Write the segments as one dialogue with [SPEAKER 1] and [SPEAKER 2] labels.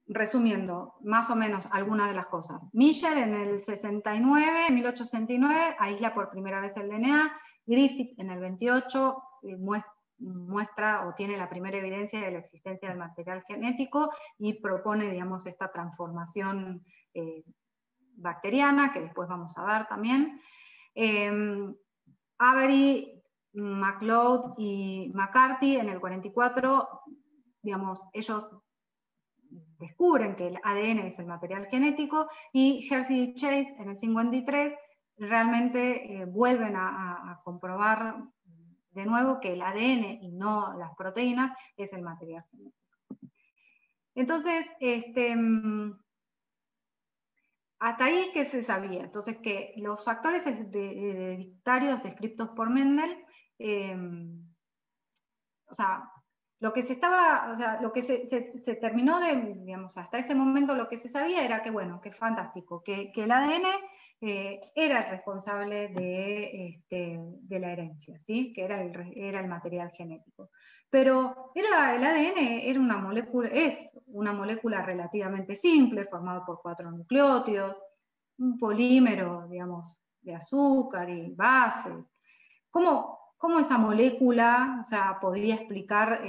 [SPEAKER 1] resumiendo, más o menos algunas de las cosas. Miller en el 69, 1869, aísla por primera vez el DNA. Griffith en el 28 muestra o tiene la primera evidencia de la existencia del material genético y propone, digamos, esta transformación bacteriana, que después vamos a ver también. Avery, MacLeod y McCarthy en el 44, digamos, ellos descubren que el ADN es el material genético, y Hersey y Chase en el 53 realmente vuelven a comprobar de nuevo que el ADN y no las proteínas es el material genético. Entonces, hasta ahí, ¿qué se sabía? Entonces, que los factores hereditarios descritos por Mendel, o sea, lo que se terminó de, digamos, hasta ese momento lo que se sabía era que, bueno, que fantástico, que el ADN era el responsable de la herencia, ¿sí? Que era el material genético. Pero el ADN es una molécula relativamente simple, formada por 4 nucleótidos, un polímero, digamos, de azúcar y bases. ¿Cómo esa molécula, o sea, podría explicar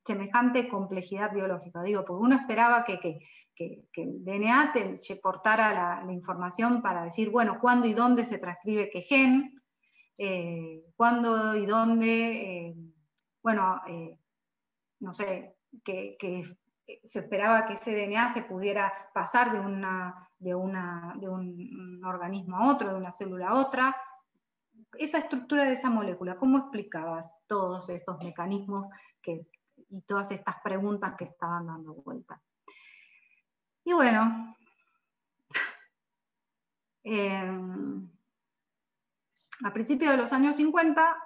[SPEAKER 1] semejante complejidad biológica? Digo, porque uno esperaba que el DNA te portara la información para decir, bueno, cuándo y dónde se transcribe qué gen, cuándo y dónde, no sé, que se esperaba que ese DNA se pudiera pasar de un organismo a otro, de una célula a otra. Esa estructura de esa molécula, ¿cómo explicabas todos estos mecanismos y todas estas preguntas que estaban dando vuelta? Y bueno, a principios de los años 50,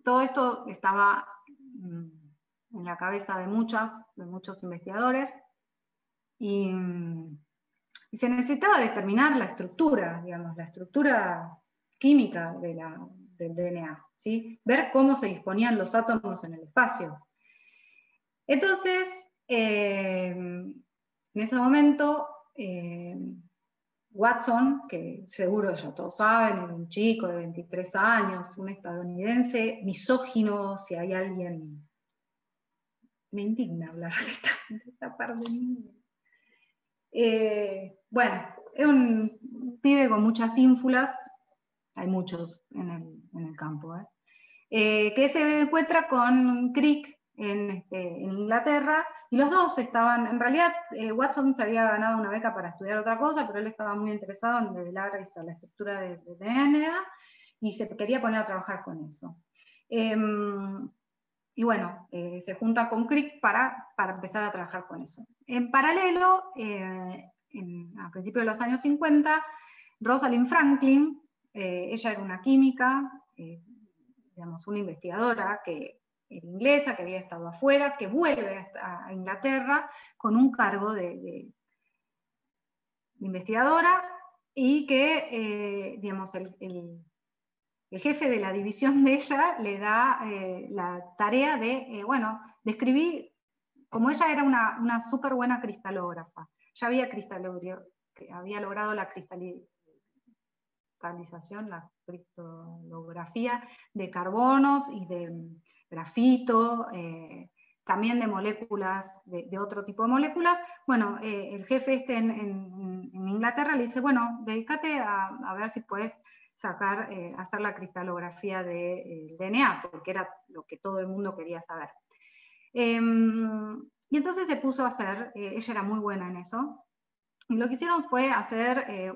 [SPEAKER 1] todo esto estaba en la cabeza de muchos investigadores, y se necesitaba determinar la estructura, digamos, la estructura química del DNA, ¿sí? Ver cómo se disponían los átomos en el espacio. Entonces, en ese momento, Watson, que seguro ya todos saben, era un chico de 23 años, un estadounidense, misógino, si hay alguien... Me indigna hablar de esta parte de mí. Bueno, era un pibe con muchas ínfulas, hay muchos en el campo, que se encuentra con Crick en Inglaterra, y los dos estaban, en realidad Watson se había ganado una beca para estudiar otra cosa, pero él estaba muy interesado en revelar la estructura de DNA, y se quería poner a trabajar con eso. Y bueno, se junta con Crick para empezar a trabajar con eso. En paralelo, a principios de los años 50, Rosalind Franklin, ella era una química, digamos, una investigadora que era inglesa, que había estado afuera, que vuelve a Inglaterra con un cargo de investigadora, y que, digamos, el jefe de la división de ella le da la tarea de escribir, como ella era una súper buena cristalógrafa, ya había logrado la cristalización, la cristalografía de carbonos y de grafito, también de moléculas, de otro tipo de moléculas. Bueno, el jefe en Inglaterra le dice, bueno, dedícate a ver si puedes hacer la cristalografía del DNA, porque era lo que todo el mundo quería saber. Y entonces se puso a hacer, ella era muy buena en eso, y lo que hicieron fue hacer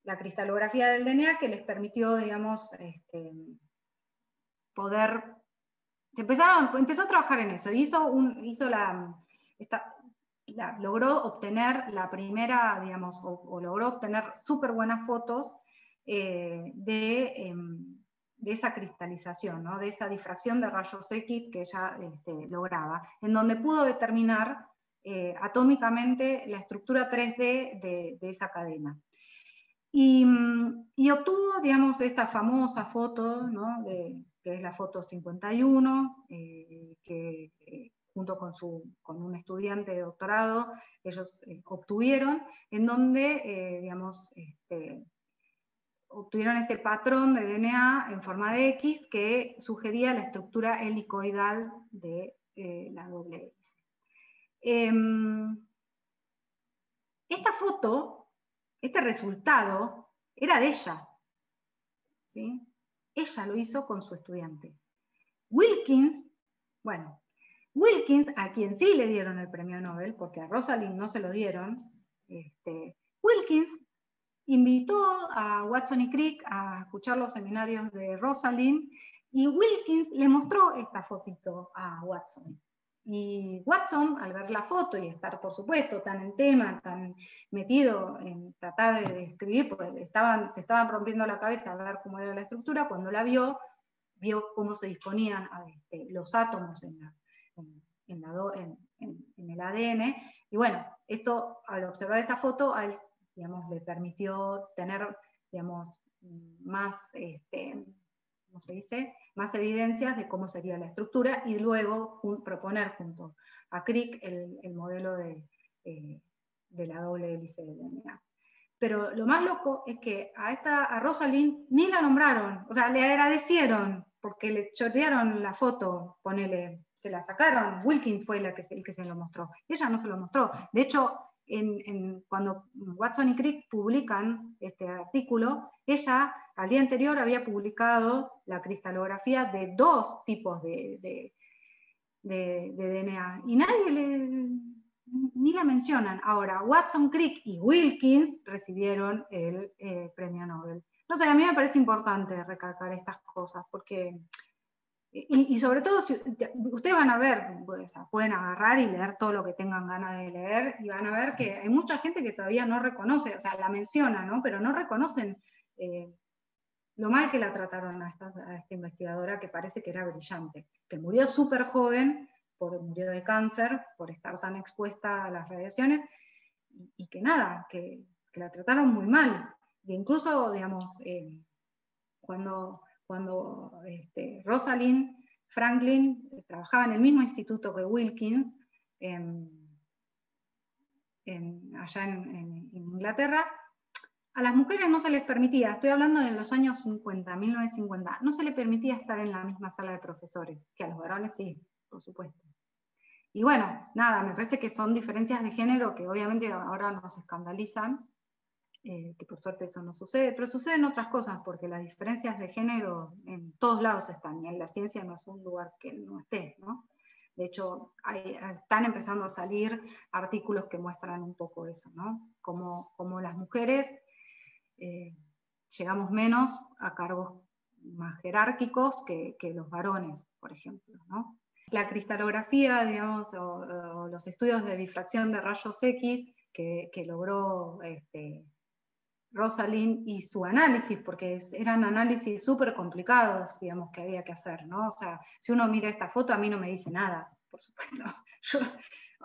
[SPEAKER 1] la cristalografía del DNA, que les permitió, digamos, empezó a trabajar en eso, logró obtener la primera, digamos, o logró obtener súper buenas fotos de esa cristalización, ¿no? De esa difracción de rayos X que ella lograba, en donde pudo determinar atómicamente la estructura 3D de esa cadena. Y obtuvo, digamos, esta famosa foto, ¿no? que es la foto 51, que junto con un estudiante de doctorado, ellos obtuvieron, en donde, digamos, obtuvieron este patrón de DNA en forma de X que sugería la estructura helicoidal de la doble hélice. Esta foto, este resultado, era de ella, ¿sí? Ella lo hizo con su estudiante. Wilkins, bueno, Wilkins, a quien sí le dieron el premio Nobel, porque a Rosalind no se lo dieron, Wilkins invitó a Watson y Crick a escuchar los seminarios de Rosalind, y Wilkins le mostró esta fotito a Watson. Y Watson, al ver la foto y estar, por supuesto, tan en tema, tan metido en tratar de describir, porque se estaban rompiendo la cabeza a ver cómo era la estructura, cuando la vio cómo se disponían los átomos en el ADN, y bueno, esto, al observar esta foto, a él, digamos, le permitió tener, digamos, más, ¿cómo se dice?, más evidencias de cómo sería la estructura, y luego proponer junto a Crick el modelo de la doble hélice del DNA. Pero lo más loco es que a Rosalind ni la nombraron, o sea, le agradecieron, porque le chorearon la foto, ponele, se la sacaron, Wilkins fue el que se lo mostró, ella no se lo mostró. De hecho, cuando Watson y Crick publican este artículo, ella al día anterior había publicado la cristalografía de 2 tipos de DNA, y nadie ni la mencionan. Ahora, Watson, Crick y Wilkins recibieron el premio Nobel. No sé, a mí me parece importante recalcar estas cosas, porque, y sobre todo, si ustedes van a ver, pueden agarrar y leer todo lo que tengan ganas de leer, y van a ver que hay mucha gente que todavía no reconoce, o sea, la menciona, ¿no?, pero no reconocen lo mal que la trataron a esta investigadora, que parece que era brillante, que murió súper joven, murió de cáncer, por estar tan expuesta a las radiaciones, y que nada, que la trataron muy mal. E incluso, digamos, cuando Rosalind Franklin trabajaba en el mismo instituto que Wilkins, allá en Inglaterra, a las mujeres no se les permitía, estoy hablando de los años 50, 1950, no se les permitía estar en la misma sala de profesores, que a los varones sí, por supuesto. Y bueno, nada, me parece que son diferencias de género que obviamente ahora nos escandalizan, que por suerte eso no sucede, pero suceden otras cosas, porque las diferencias de género en todos lados están, y en la ciencia no es un lugar que no esté, ¿no? De hecho, están empezando a salir artículos que muestran un poco eso, ¿no? Como las mujeres llegamos menos a cargos más jerárquicos que los varones, por ejemplo, ¿no? La cristalografía, digamos, o los estudios de difracción de rayos X que logró Rosalind, y su análisis, porque eran análisis súper complicados, digamos, que había que hacer, ¿no? O sea, si uno mira esta foto, a mí no me dice nada, por supuesto.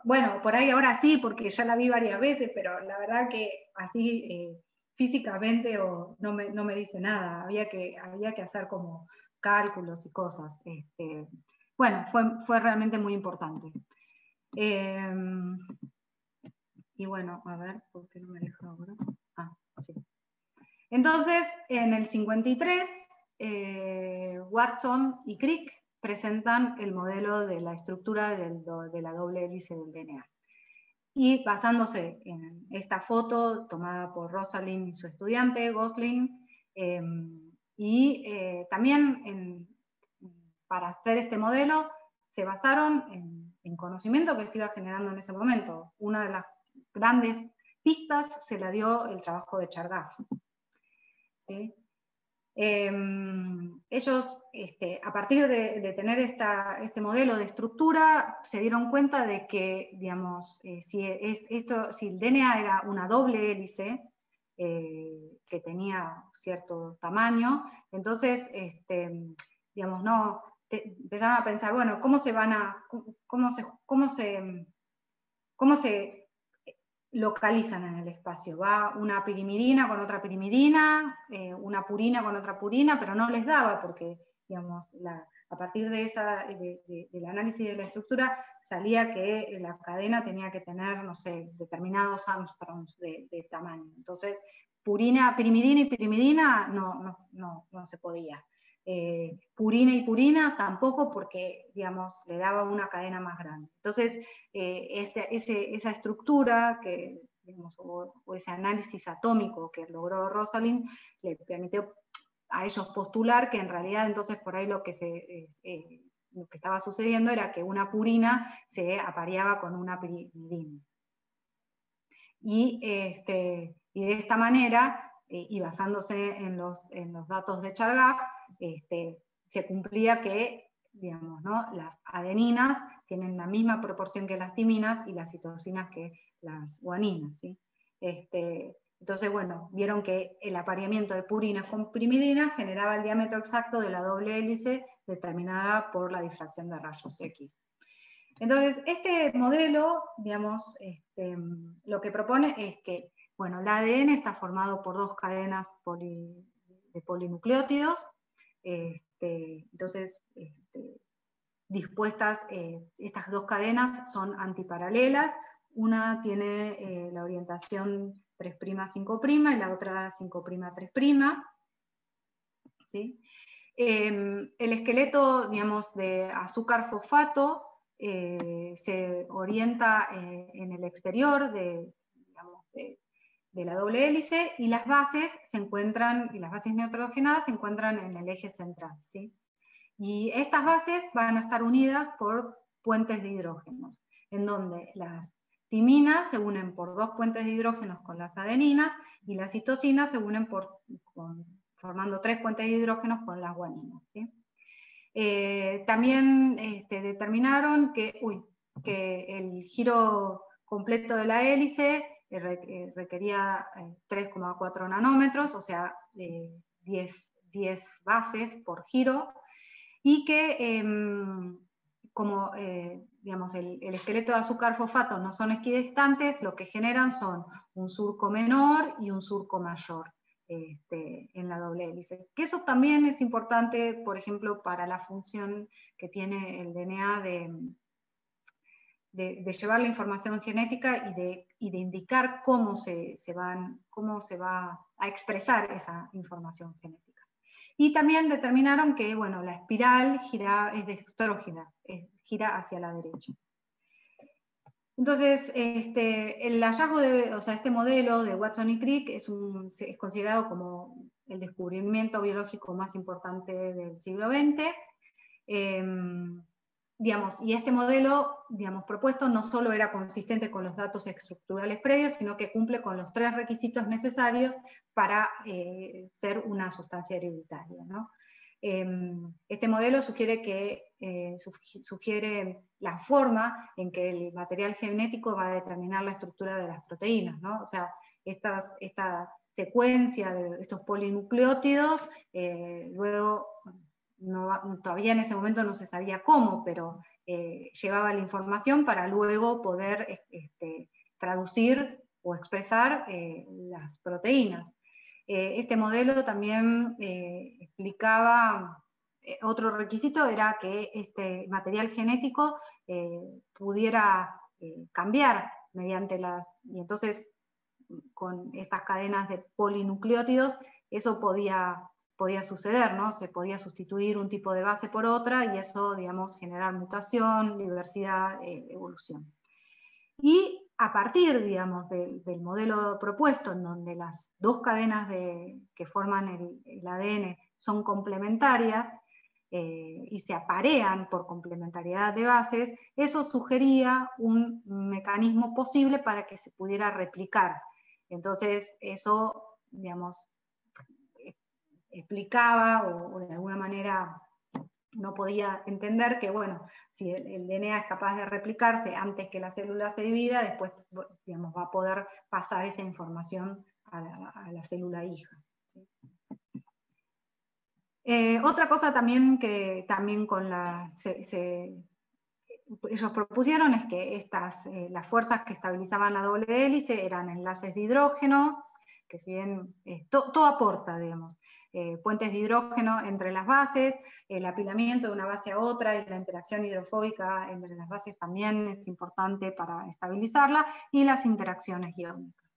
[SPEAKER 1] Bueno, por ahí ahora sí, porque ya la vi varias veces, pero la verdad que así físicamente no me dice nada, había que hacer como cálculos y cosas. Bueno, fue realmente muy importante. Y bueno, a ver, ¿por qué no me deja ahora? Ah, sí. Entonces, en el 53, Watson y Crick presentan el modelo de la estructura de la doble hélice del DNA. Y basándose en esta foto tomada por Rosalind y su estudiante, Gosling, también para hacer este modelo se basaron en conocimiento que se iba generando en ese momento. Una de las grandes pistas se la dio el trabajo de Chargaff, ¿sí? Ellos, a partir de tener este modelo de estructura, se dieron cuenta de que, digamos, si el DNA era una doble hélice, que tenía cierto tamaño, entonces, digamos, empezaron a pensar, bueno, ¿cómo se localizan en el espacio? Va una pirimidina con otra pirimidina, una purina con otra purina, pero no les daba, porque digamos, a partir de del análisis de la estructura, salía que la cadena tenía que tener, no sé, determinados angstroms de tamaño. Entonces, pirimidina y pirimidina no se podía. Purina y purina tampoco, porque, digamos, le daba una cadena más grande. Entonces, esa estructura que, digamos, o ese análisis atómico que logró Rosalind le permitió a ellos postular que en realidad entonces por ahí lo que estaba sucediendo era que una purina se apareaba con una pirimidina. Y de esta manera, y basándose en los datos de Chargaff, se cumplía que, digamos, ¿no?, las adeninas tienen la misma proporción que las timinas y las citosinas que las guaninas, ¿sí? Entonces, bueno, vieron que el apareamiento de purinas con pirimidinas generaba el diámetro exacto de la doble hélice determinada por la difracción de rayos X. Entonces, este modelo, digamos, lo que propone es que, bueno, el ADN está formado por dos cadenas de polinucleótidos, entonces, dispuestas, estas dos cadenas son antiparalelas, una tiene la orientación 3'5' y la otra 5'3', ¿sí? El esqueleto, digamos, de azúcar fosfato se orienta en el exterior digamos, de la doble hélice, y las bases las bases nitrogenadas se encuentran en el eje central, ¿sí? Y estas bases van a estar unidas por puentes de hidrógenos, en donde las timinas se unen por dos puentes de hidrógenos con las adeninas, y las citosinas se unen formando tres puentes de hidrógenos con las guaninas, ¿sí? También determinaron que el giro completo de la hélice requería 3,4 nanómetros, o sea, 10 bases por giro, y que como digamos, el esqueleto de azúcar fosfato no son equidistantes, lo que generan son un surco menor y un surco mayor en la doble hélice. Que eso también es importante, por ejemplo, para la función que tiene el DNA de llevar la información genética y de indicar cómo se va a expresar esa información genética. Y también determinaron que, bueno, la espiral es dextrógena, gira hacia la derecha. Entonces, el hallazgo este modelo de Watson y Crick es considerado como el descubrimiento biológico más importante del siglo XX. Digamos, y este modelo, digamos, propuesto no solo era consistente con los datos estructurales previos, sino que cumple con los 3 requisitos necesarios para ser una sustancia hereditaria, ¿no? Este modelo sugiere la forma en que el material genético va a determinar la estructura de las proteínas, ¿no? O sea, esta secuencia de estos polinucleótidos, luego, todavía en ese momento no se sabía cómo, pero llevaba la información para luego poder traducir o expresar las proteínas. Este modelo también explicaba, otro requisito era que este material genético pudiera cambiar y entonces con estas cadenas de polinucleótidos eso podía suceder, ¿no? Se podía sustituir un tipo de base por otra, y eso, digamos, generar mutación, diversidad, evolución. Y a partir, digamos, del modelo propuesto, en donde las dos cadenas que forman el ADN son complementarias y se aparean por complementariedad de bases, eso sugería un mecanismo posible para que se pudiera replicar. Entonces, eso, digamos, explicaba o de alguna manera no podía entender que, bueno, si el DNA es capaz de replicarse antes que la célula se divida, después, digamos, va a poder pasar esa información a la célula hija, ¿sí? Otra cosa también que ellos propusieron es que las fuerzas que estabilizaban la doble hélice eran enlaces de hidrógeno, que si bien todo aporta, digamos. puentes de hidrógeno entre las bases, el apilamiento de una base a otra y la interacción hidrofóbica entre las bases también es importante para estabilizarla, y las interacciones iónicas.